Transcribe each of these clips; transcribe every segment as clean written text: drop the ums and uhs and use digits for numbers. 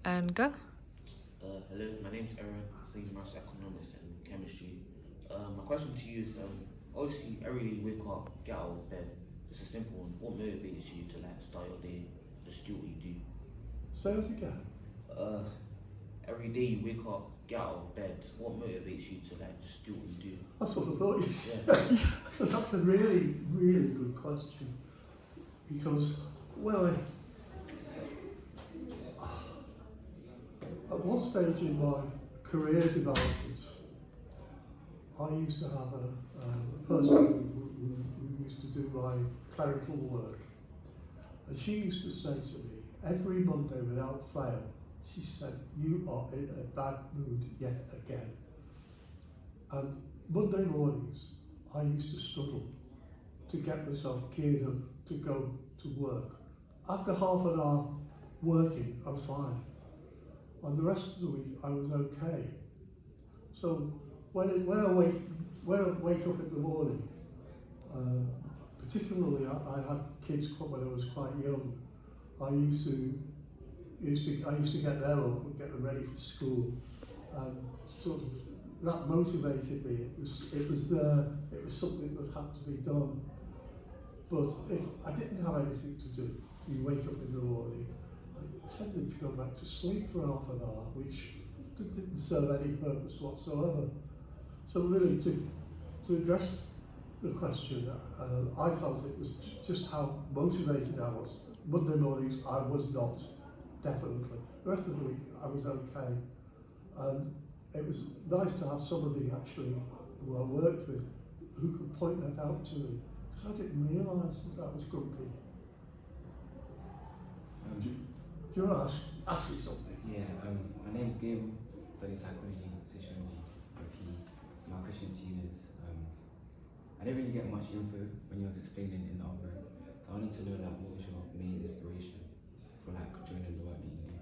And go. Hello, my name's Aaron. I study maths, economics, and chemistry. My question to you is, obviously, every day you wake up, get out of bed. Just a simple one. What motivates you to like start your day, just do what you do? Say that again. Uh, every day you wake up, get out of bed. What motivates you to like just do what you do? That's what I thought you Yeah. said. That's a really, really good question. Because when at one stage in my career development, I used to have a person who used to do my clerical work. And she used to say to me, every Monday without fail, she said, "You are in a bad mood yet again." And Monday mornings, I used to struggle to get myself geared up to go to work. After half an hour working, I was fine. And the rest of the week, I was okay. So when I wake up in the morning, uh, particularly I had kids when I was quite young. I used to get them up and get them ready for school, and sort of that motivated me. It was there. It was something that had to be done. But if I didn't have anything to do, you wake up in the morning, I tended to go back to sleep for half an hour, which didn't serve any purpose whatsoever. So really, to address the question, I felt it was just how motivated I was. Monday mornings, I was not, definitely. The rest of the week, I was okay. It was nice to have somebody actually who I worked with who could point that out to me, because I didn't realise that I was grumpy. Do you want to ask me something? My name is Gabriel, study psychology, sociology, and PE. My question to you is, I didn't really get much info when you was explaining in the other room, so I wanted to know like what was your main inspiration for like joining the work that you do?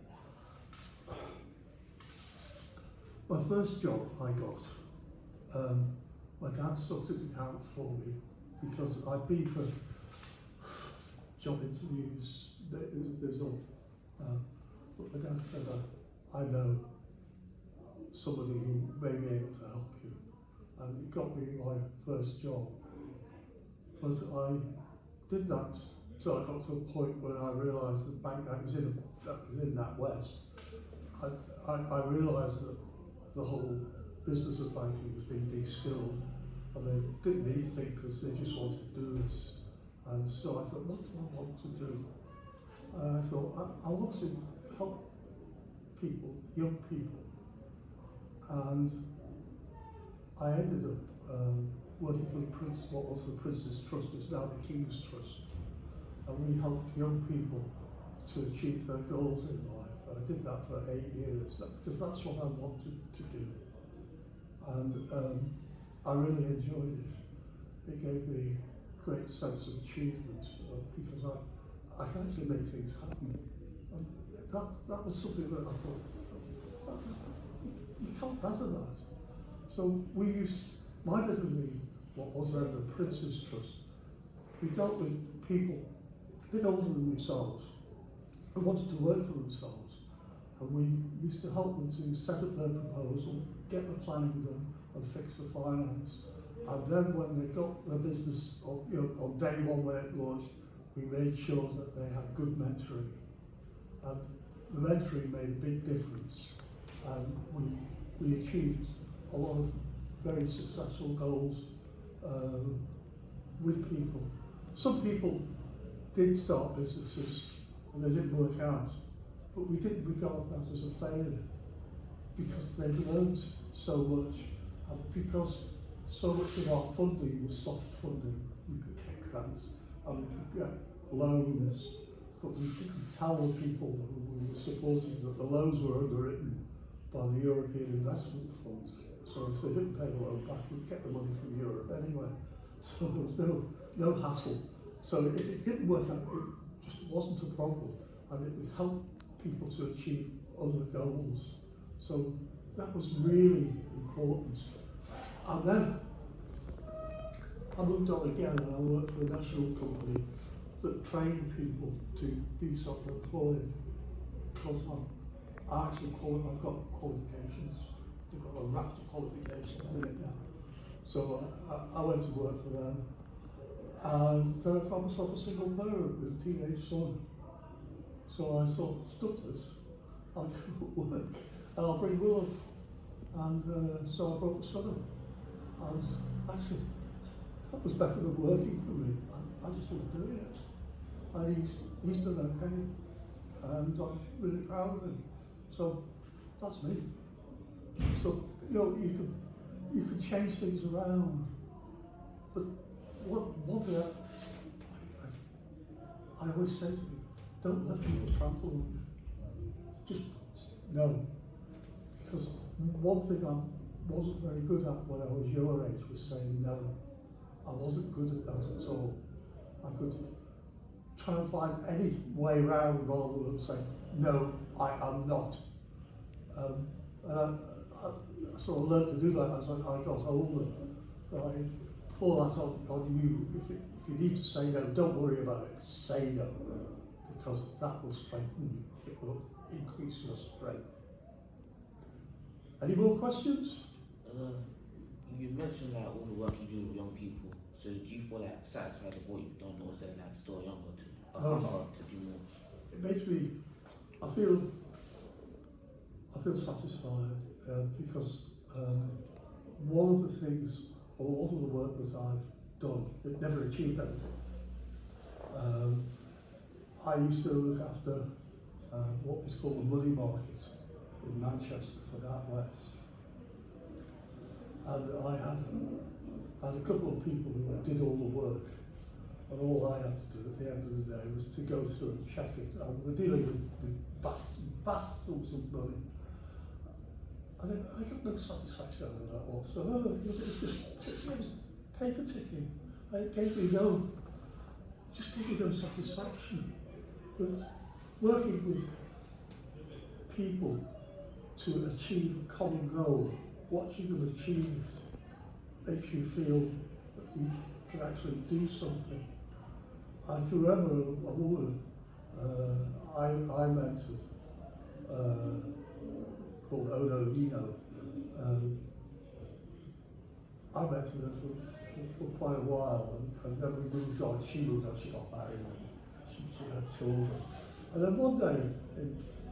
My first job I got, my dad sorted it out for me because I'd been for job interviews, there's all. But my dad said, I know somebody who may be able to help you. And it got me my first job. But I did that till I got to a point where I realised that I was in that West. I realised that the whole business of banking was being de-skilled, and they didn't need thinkers, they just wanted doers. And so I thought, what do I want to do? And I thought, I want to help people, young people. And I ended up working for the Prince, what was the Prince's Trust, it's now the King's Trust. And we helped young people to achieve their goals in life. And I did that for 8 years, because that's what I wanted to do. And I really enjoyed it. It gave me a great sense of achievement, because I can actually make things happen. And that was something that I thought, you can't better that. So we used, my business, what was then the Prince's Trust, we dealt with people a bit older than themselves who wanted to work for themselves. And we used to help them to set up their proposal, get the planning done, and fix the finance. And then when they got their business, on day one when it launched, we made sure that they had good mentoring. And the mentoring made a big difference. And we achieved a lot of very successful goals with people. Some people did start businesses and they didn't work out, but we didn't regard that as a failure because they learned so much, and because so much of our funding was soft funding. We could get grants and we could get loans, but we didn't tell the people who we were supporting that the loans were underwritten by the European Investment Fund. So if they didn't pay the loan back, we'd get the money from Europe anyway. So there was no hassle. So if it didn't work out, it just wasn't a problem, and it would help people to achieve other goals. So that was really important. And then I moved on again and I worked for a national company that trained people to be self-employed, because I've got qualifications. I've got a raft of qualifications in it now. So I went to work for them, and then I found myself a single parent with a teenage son. So I thought, stuff this, I'll go work, and I'll bring Will up. And so I brought my son up. And actually, that was better than working for me. I just love doing it. And he's done okay, and I'm really proud of him. So that's me. So you could change things around, but one thing I always say to you, don't let people trample on you. Just no, because one thing I wasn't very good at when I was your age was saying no. I wasn't good at that at all. I could try and find any way round rather than say, no, I am not. And I sort of learned to do that as I got older. I pour that on you. If you need to say no, don't worry about it. Say no, because that will strengthen you. It will increase your strength. Any more questions? You mentioned like all the work you do with young people. So do you feel like satisfied with what you've done, or is there like still younger to do more? It makes me. I feel satisfied because one of the things, or all of the work that I've done, it never achieved anything. I used to look after what was called the money market in Manchester for that West. And I had a couple of people who did all the work, and all I had to do at the end of the day was to go through and check it. And we're dealing with vast sums of money. And I got no satisfaction out of that whatsoever. It was just paper ticking. It gave me no satisfaction. But working with people to achieve a common goal, watching them achieve it, makes you feel that you can actually do something. I can remember a woman I mentored called Ono Eno. I mentored her for quite a while, and then we moved on. She moved on, she got married, and she had children. And then one day,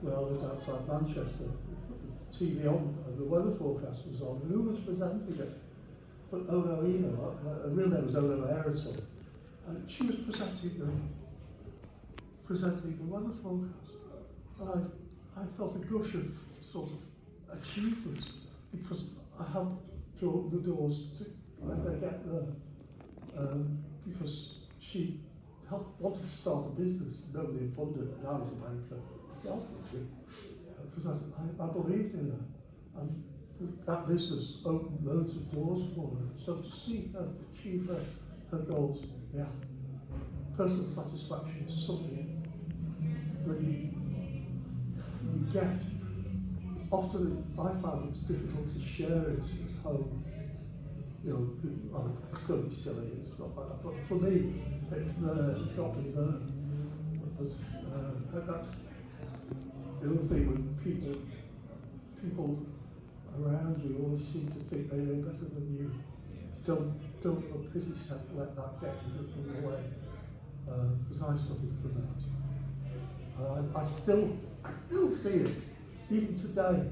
when I lived outside Manchester, the TV on, and the weather forecast was on, and who was presenting it? But Ono Eno, her real name was Ono Eriton, and she was presenting the weather forecast. And I felt a gush of sort of achievement because I helped to open the doors to let her get there. Because she wanted to start a business, nobody had funded it, and I was a banker myself, because I believed in her. And that business opened loads of doors for her. So to see her achieve her goals, yeah. Personal satisfaction is something that you get. Often I found it's difficult to share it at home. Don't be silly, it's not like that. But for me, it's there, it got me there. That's the other thing when people around you always seem to think they know better than you. Don't for pity's sake let that get in the way. Because I suffered from that. I still see it, even today.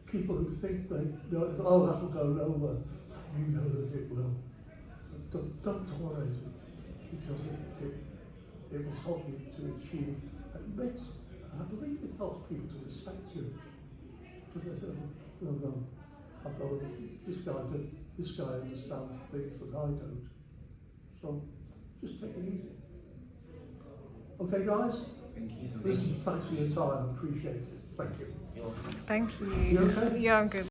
People who think they know, oh, that'll go nowhere. You know that it will. So don't tolerate it, because it will help you to achieve. I believe it helps people to respect you, because they say, no, I've got this guy understands things that I don't. So just take it easy. Okay, guys? Thank you so much. Listen, thanks for your time, appreciate it. Thank you. You're welcome. Thank you. You okay? Yeah, I'm good.